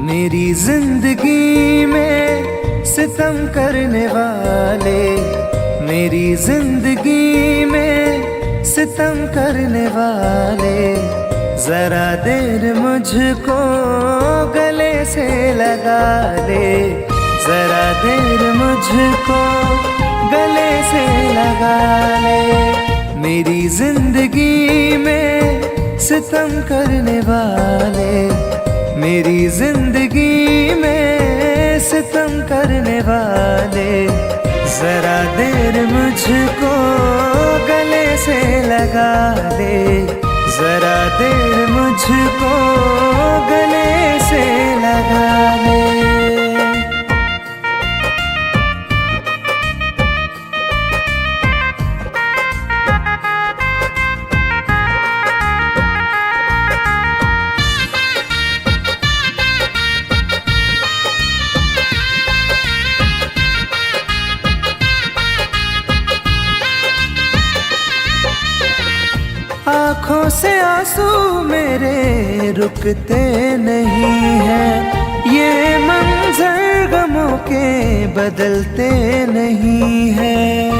मेरी जिंदगी में सितम करने वाले, मेरी जिंदगी में सितम करने वाले, जरा देर मुझको गले से लगा ले, जरा देर मुझको गले से लगा ले। मेरी जिंदगी में सितम करने वाले, मेरी जिंदगी में सितम करने वाले, जरा देर मुझको गले से लगा ले, जरा देर मुझको गले से लगा ले। आँखों से आंसू मेरे रुकते नहीं हैं, ये मंजर गमों के बदलते नहीं हैं।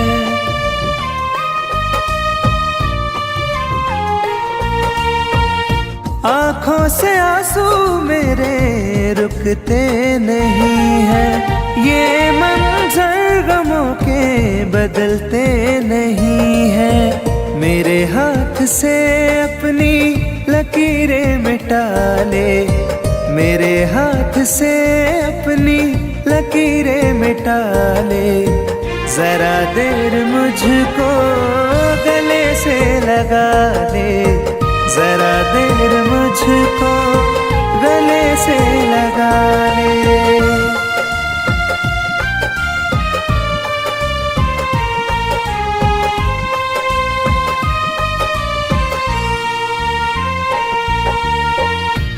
आँखों से आंसू मेरे रुकते नहीं हैं, ये मंजर गमों के बदलते नहीं हैं। मेरे हाथ से अपनी लकीरें मिटा ले, मेरे हाथ से अपनी लकीरें मिटा ले, जरा देर मुझको गले से लगा ले, जरा देर मुझको गले से लगा ले।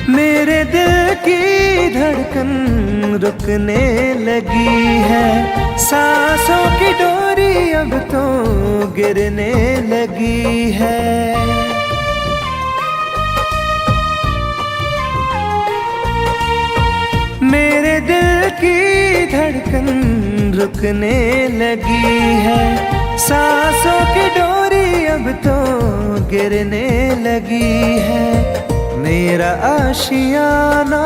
मेरे दिल की धड़कन रुकने लगी है, सांसों की डोरी अब तो गिरने लगी है। मेरे दिल की धड़कन रुकने लगी है, सांसों की डोरी अब तो गिरने लगी है। मेरा आशियाना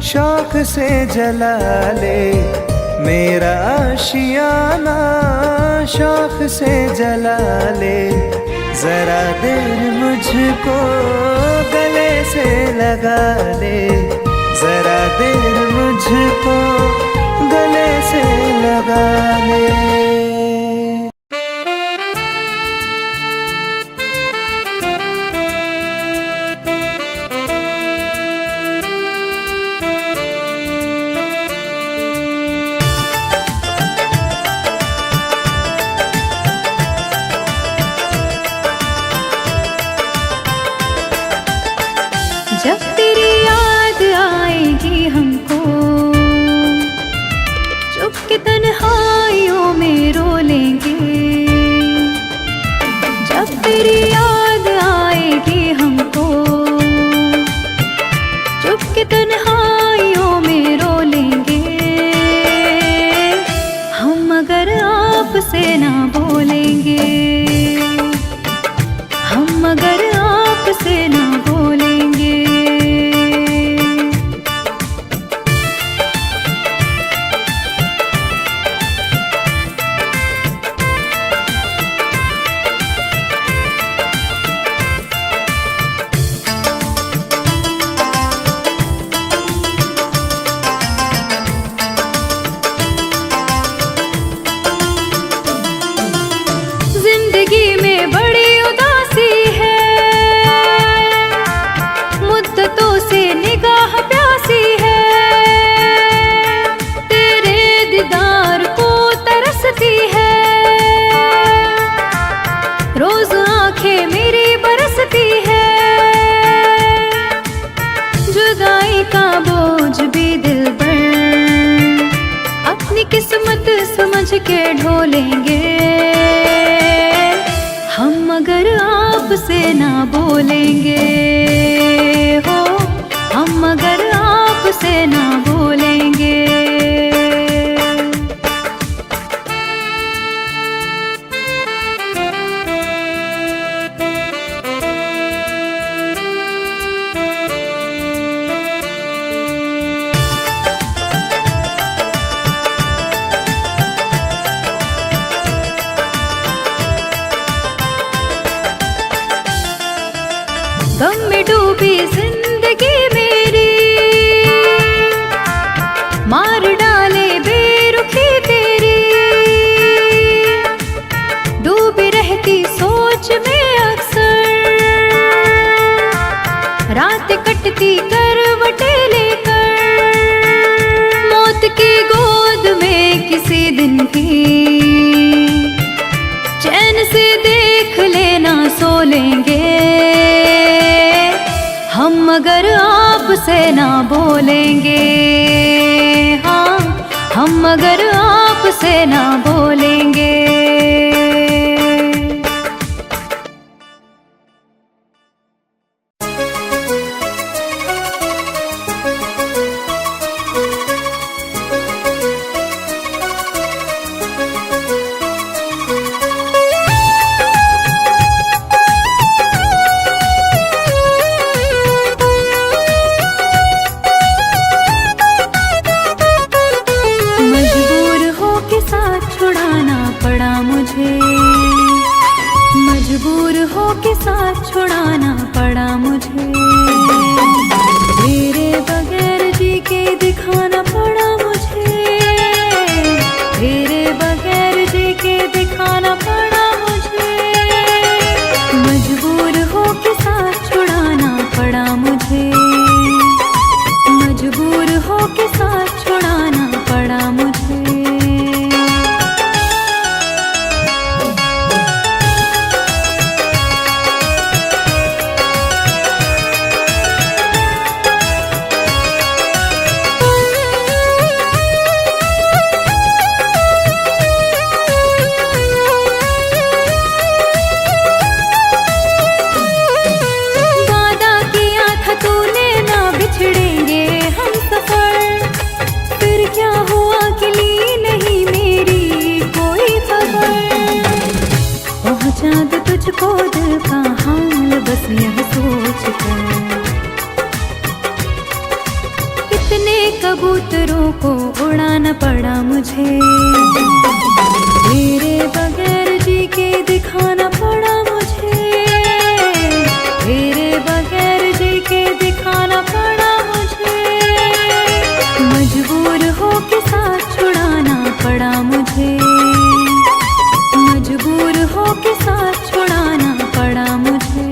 शौक से जला ले, मेरा आशियाना शौक से जला ले, जरा देर मुझको गले से लगा ले, जरा देर मुझको गले से लगा ले। जब तेरी याद आएगी हमको, चुप के तन्हाइयों में रो लेंगे। जब तेरी याद आएगी हमको, चुप के तन्हाइयों में रो लेंगे। हम अगर आपसे ना बोलेंगे, हम अगर आपसे ना बोलेंगे। जिंदगी में बड़ी उदासी है, मुद्दतों से निगाह प्यासी है, तेरे दीदार को तरसती है, रोज आंखें मेरी बरसती है। जुदाई का बोझ भी दिल पर अपनी किस्मत समझ के ढोलेंगे। हम अगर आपसे ना बोलेंगे हो, हम अगर आप आपसे ना बोलेंगे। गम में डूबी जिंदगी मेरी, मार डाले बेरुखी तेरी। डूबी रहती सोच में अक्सर, रात कटती करवटे लेकर। मौत की गोद में किसी दिन भी चैन से देख लेना सो लेंगे हम, मगर आपसे ना बोलेंगे। हाँ, हम मगर आपसे ना बोलेंगे। मजबूर हो के साथ छुड़ाना पड़ा मुझे। तेरे बगैर जी के दिखाना पड़ा मुझे। तेरे बगैर जी के दिखाना पड़ा मुझे। मजबूर हो के साथ छुड़ाना पड़ा मुझे। मजबूर हो के साथ छुड़ाना पड़ा मुझे। चाँद तुझको दिल का हाल बस यह सोच कर, कितने कबूतरों को उड़ाना पड़ा मुझे। तेरे बगैर जी के दिखाना पड़ा मुझे। तेरे बगैर जी के दिखाना पड़ा मुझे। मजबूर हो के साथ छुड़ाना पड़ा मुझे। मजबूर हो के साथ छुड़ाना पड़ा मुझे।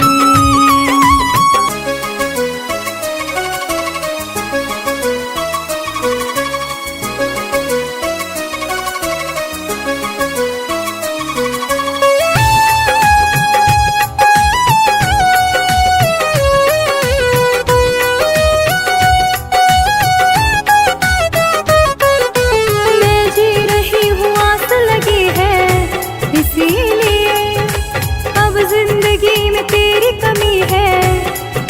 मैं जी रही हूँ, आस लगी है इसीलिए। अब जिंदगी में तेरी कमी है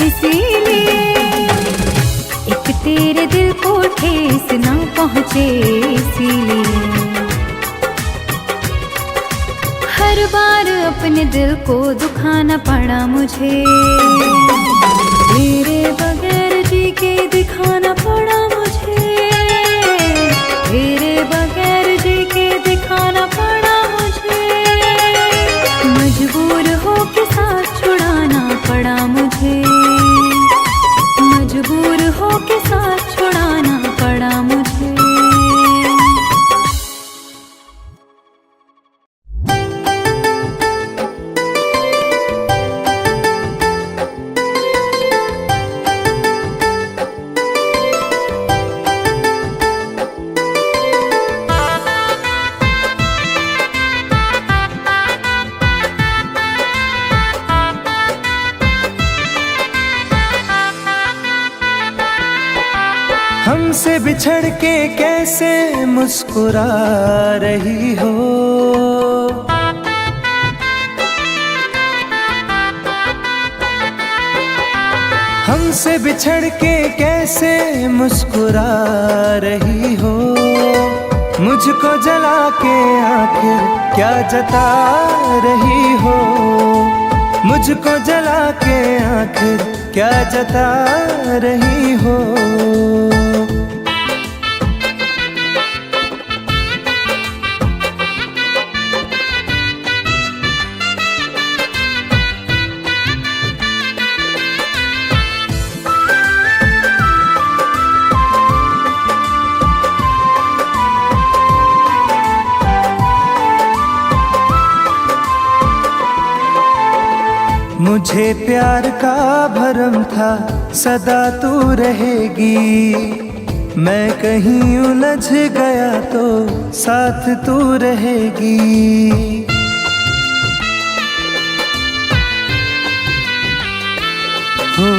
इसीलिए। एक तेरे दिल को ठेस ना पहुँचे इसीलिए। हर बार अपने दिल को दुखाना पड़ा मुझे। तेरे बगैर जी के दिखाना पड़ा मुझे। तेरे बगैर जी के दिखाना पड़ा मुझे। मजबूर हो के साथ छुड़ाना पड़ा मुझे। मजबूर हो के साथ छुड़ाना पड़ा मुझे। हमसे बिछड़ के कैसे मुस्कुरा रही हो। हम हमसे बिछड़ के कैसे मुस्कुरा रही हो, मुझको जला के आखिर क्या जता रही हो, मुझको जला के आखिर क्या जता रही हो। मुझे प्यार का भरम था सदा तू रहेगी, मैं कहीं उलझ गया तो साथ तू रहेगी। हो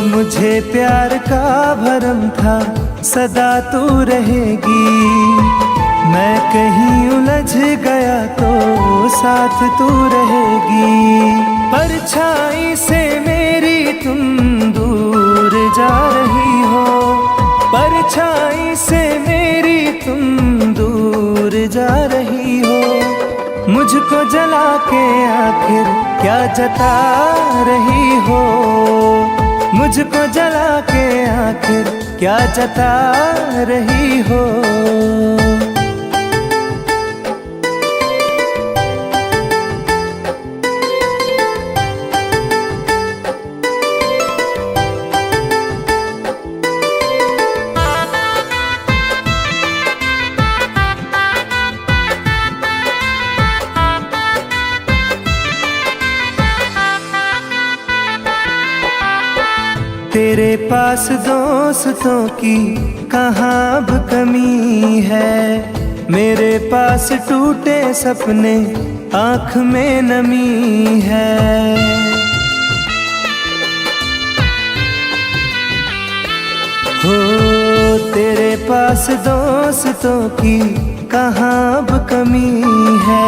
मुझे प्यार का भरम था सदा तू रहेगी, मैं कहीं उलझ गया तो साथ तू रहेगी। परछाई से मेरी तुम दूर जा रही हो, परछाई से मेरी तुम दूर जा रही हो, मुझको जला के आखिर क्या जता रही हो, मुझको जला के आखिर क्या जता रही हो। तेरे पास दोस्तों की कहाँ अब कमी है, मेरे पास टूटे सपने आँख में नमी है। हो तेरे पास दोस्तों की कहाँ अब कमी है,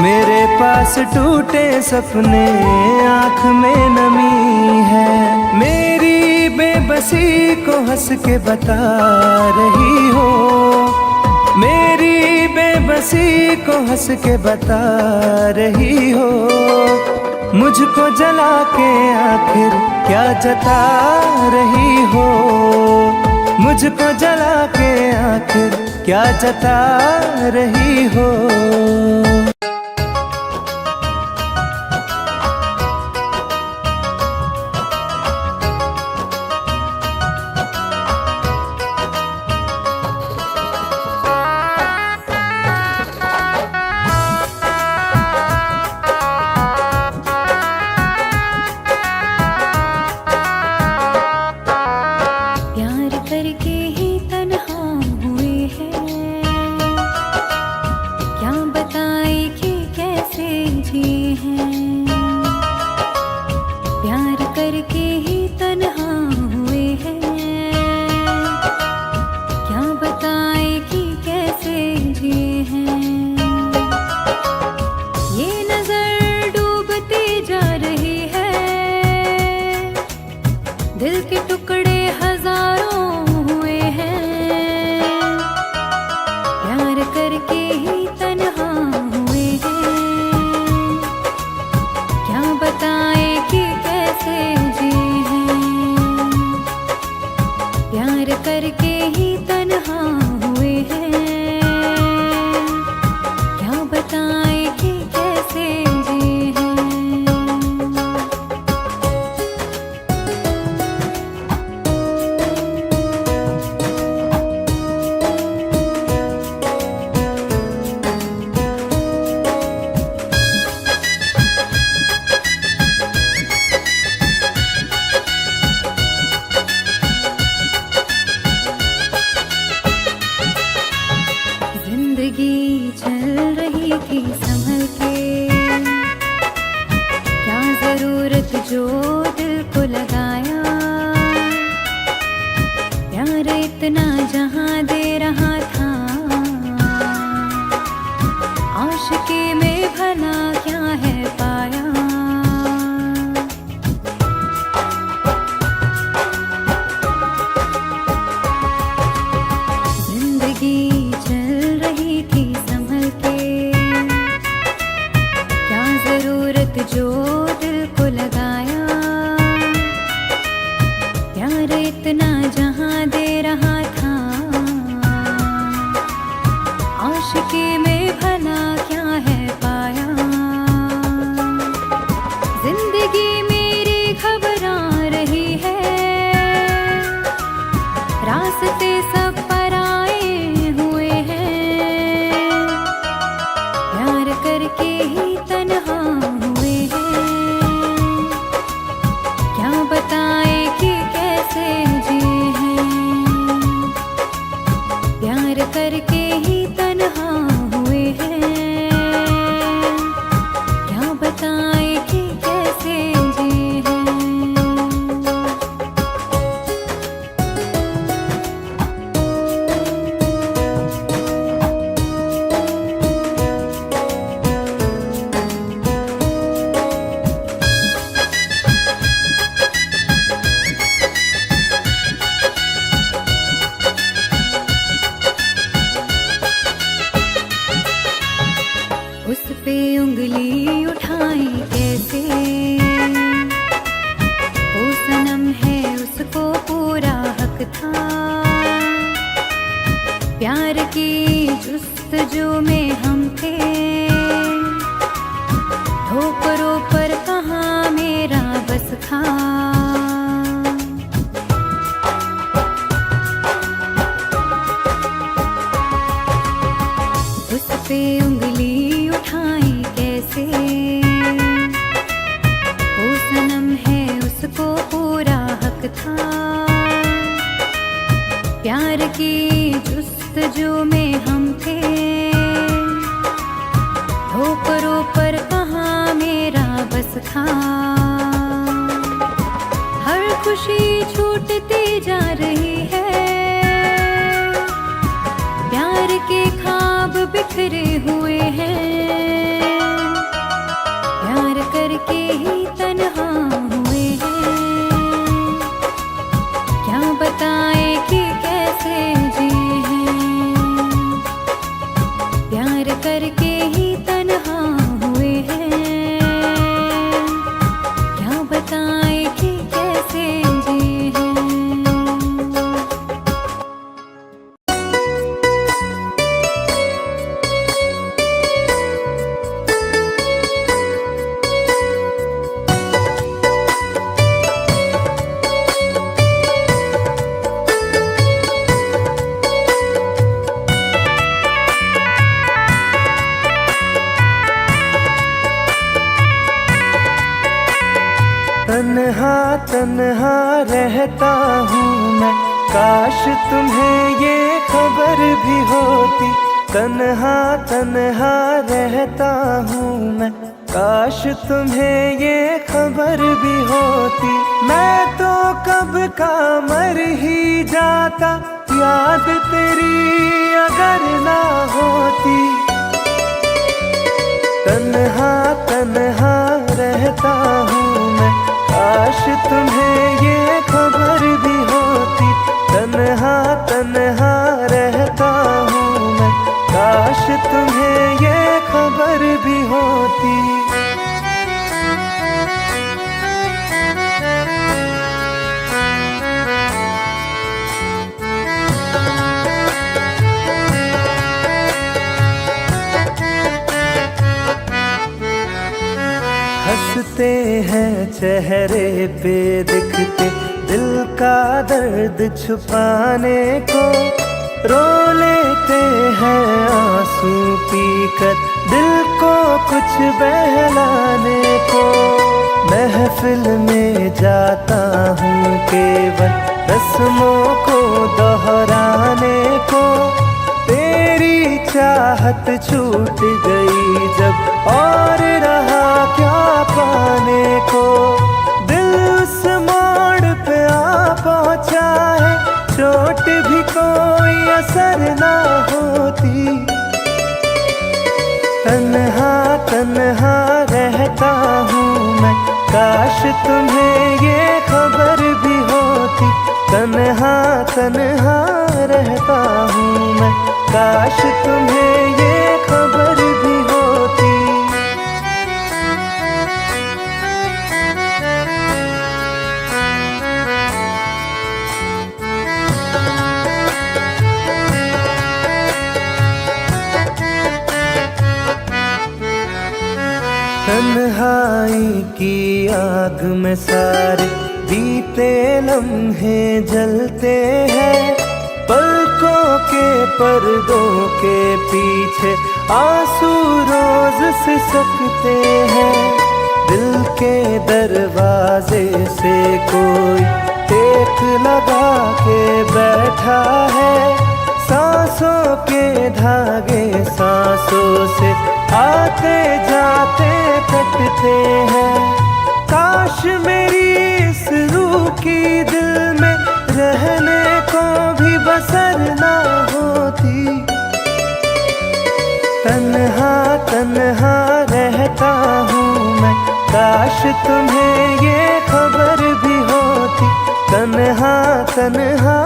मेरे पास टूटे सपने आँख में नमी है। मेरी बेबसी को हंस के बता रही हो, मेरी बेबसी को हंस के बता रही हो, मुझको जला के आखिर क्या जता रही हो, मुझको जला के आखिर क्या जता रही हो। करके ही तन्हा हुए हैं, क्या बताए कि कैसे जिए हैं। प्यार करके ही तन्हा हुए हैं, क्या बताए कि कैसे जिए हैं। ये नजर डूबती जा रही है, दिल के टुकड़े हजारों करके ही तन्हा हुए हैं, क्या बताए कि कैसे जिए हैं। प्यार करके ही तन्हा हुए हैं, क्या बताए कि कैसे जिए हैं। जिंदगी चल रही थी संभल के, क्या जरूरत जो दिल को लगाया। प्यार इतना जहां दे रहा था, आशिकी में भला क्या है पाया। रास्ते सब पराए हुए हैं, प्यार करके ही तन्हा हुए हैं। क्या बताए कि कैसे जिए हैं, प्यार करके ही तन्हा हुए हैं। क्या बताए कि कैसे जिए हैं। उस पे उंगली उठाई कैसे, वो सनम है उसको पूरा हक था। प्यार की जुस्तजू में हम थे, ठोकरों पर कहाँ मेरा बस था। उस पे उंगली उठाई कैसे, वो सनम है उसको पूरा हक था। प्यार की जुस्तजू में हम थे, ठोकरों पर कहाँ मेरा बस था। हर खुशी छूटती जा रही है, प्यार के ख्वाब बिखरे हुए हैं। प्यार करके ही तन्हा हुए हैं, क्या बताए कि कैसे जिए हैं। प्यार करके ही तन्हा हुए हैं, क्या बताए कि कैसे जिए हैं। तन्हा तन्हा रहता हूँ मैं, काश तुम्हें ये खबर भी होती। तन्हा तन्हा रहता हूँ मैं, काश तुम्हें ये खबर भी होती। मैं तो कब का मर ही जाता, याद तेरी अगर ना होती। तन्हा तन्हा रहता हूँ मैं, काश तुम्हें ये खबर भी होती। तन्हा तन्हा रहता हूँ मैं, काश तुम्हें ये खबर भी होती। हंसते हैं चेहरे पे दिखते, दिल का दर्द छुपाने को। रो लेते हैं आंसू पीकर, दिल को कुछ बहलाने को। महफिल में जाता हूँ केवल रस्मों को दोहराने को। तेरी चाहत छूट गई जब, और रहा क्या पाने को। दिल उस मोड़ पे आ पहुँचा है, चोट भी कोई असर ना होती। तन्हा तन्हा रहता हूँ मैं, काश तुम्हें ये खबर भी होती। तन्हा तन्हा रहता हूँ मैं, काश तुम्हें ये खबर भी होती। तन्हाई की आग में सारे बीते लम्हे जलते हैं। के पर्दों के पीछे आंसू रोज सिसकते हैं। दिल के दरवाजे से कोई टेक लगा के बैठा है। सांसों के धागे सांसों से आते जाते कटते हैं। काश मेरी इस रूह की दिल में रहने को भी बसर ना होती। तन्हा तन्हा रहता हूँ मैं, काश तुम्हें ये खबर भी होती। तन्हा तन्हा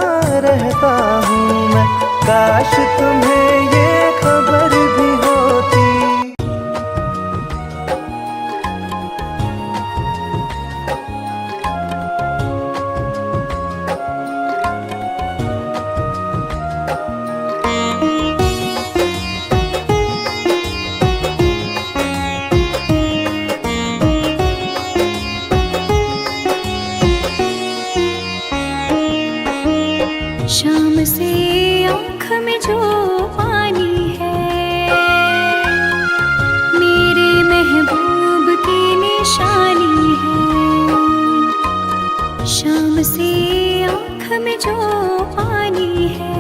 रहता हूँ मैं, काश तुम्हें ये खबर भी होती। शाम से आँख में जो पानी है, मेरे महबूब की निशानी है। शाम से आँख में जो पानी है,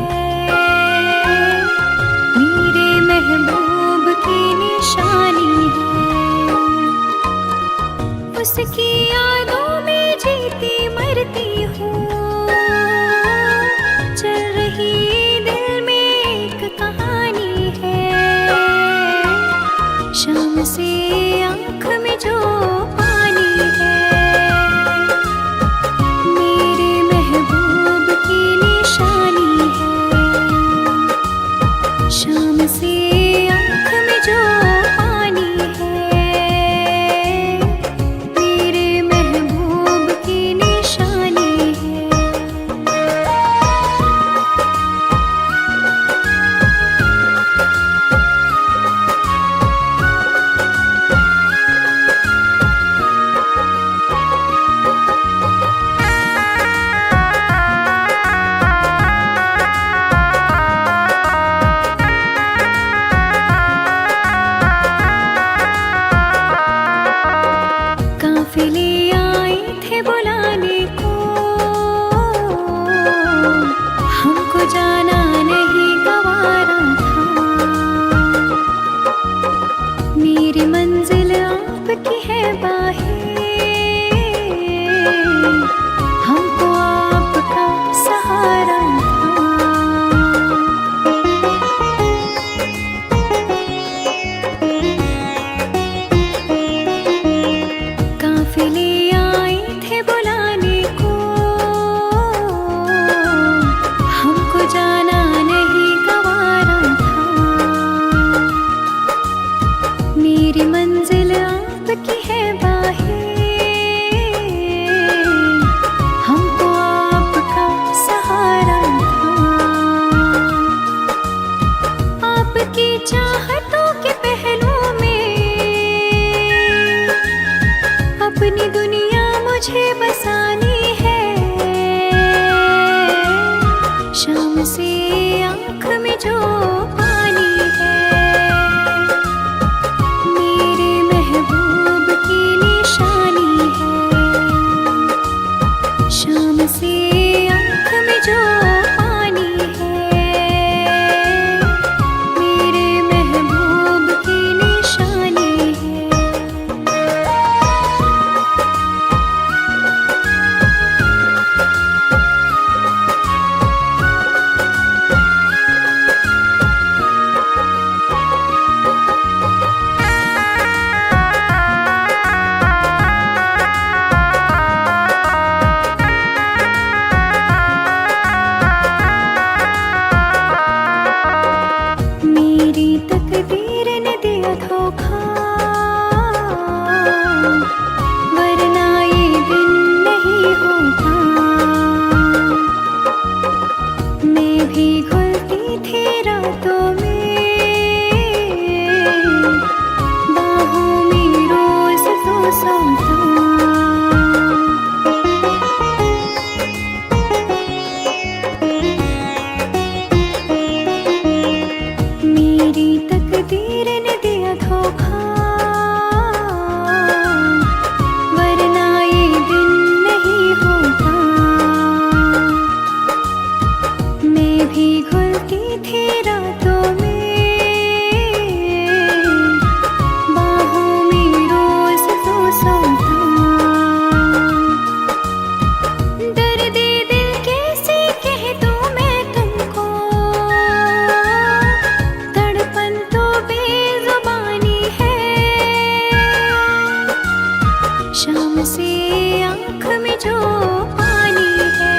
मेरे महबूब की निशानी है। उसकी यादों में जीती मरती हूँ। चल रही दिल में एक कहानी है। शाम से आँख में जो पानी है, मेरे महबूब की निशानी है। शाम से आँख में जो पानी है, मेरे महबूब की निशानी है। काफिले आए थे बुलाने को, हमको जाना नहीं गवारा था। मेरी मंजिल आपकी है बाहें, हमको आपका सहारा था। काफिले आए थे बुलाने को, हमको जाना नहीं गवारा था। मेरी मंजिल आपकी है बाहें, हमको आपका सहारा था। आपकी चाहतों के पहलू में अपनी दुनिया मुझे बसानी है। शाम से आँख में जो पानी है, मेरे महबूब की निशानी है। शाम से आँख में जो पानी है, मेरे महबूब की निशानी है। मेरी तकदीर ने दिया धोखा, वरना ये दिन नहीं होता। मैं भी घुलती थी रातों में, बाहों में रोज तो सोता। भी घुलती थी रातों में, बाहों में रोज तो सोता। दर्द दिल कैसे कह दूं मैं तुमको, तड़पन तो बेजुबानी है। शाम से आँख में जो पानी है,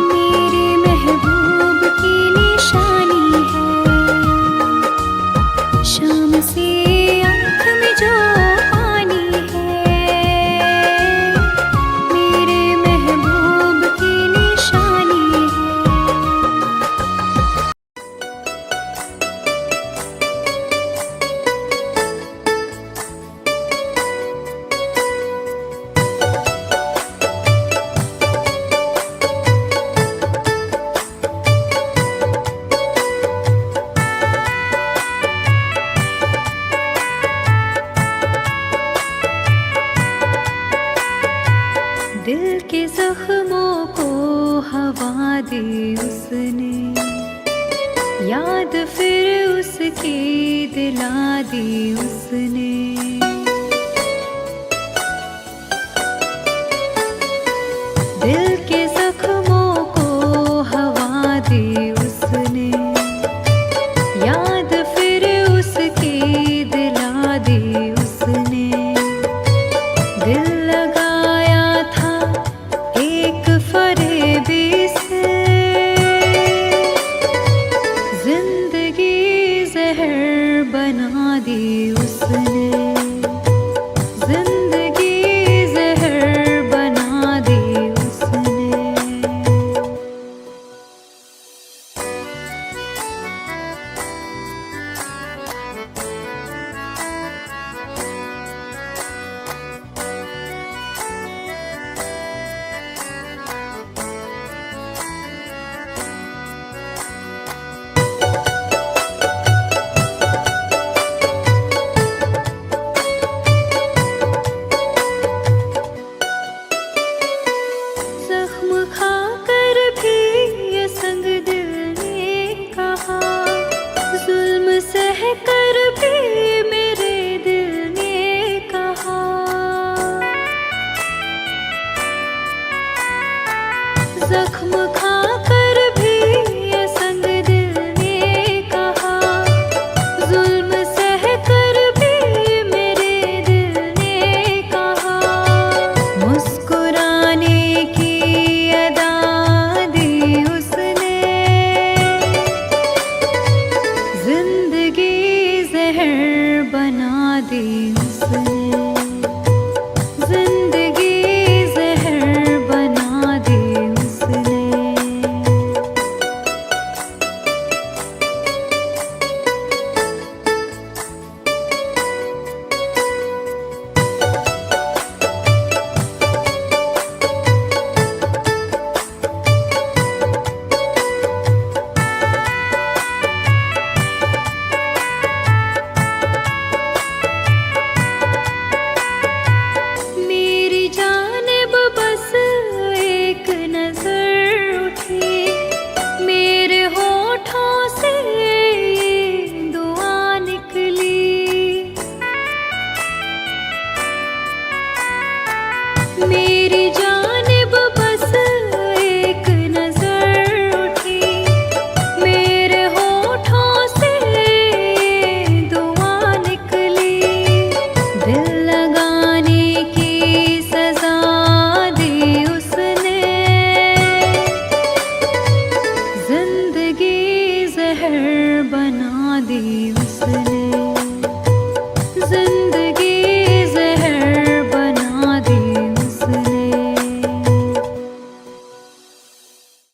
मेरे महबूब की निशानी है। शाम से आँख में जो पानी है, मेरे महबूब की निशानी है। दिल के जख्मों को हवा दी उसने, याद फिर उसकी दिला दी उसने।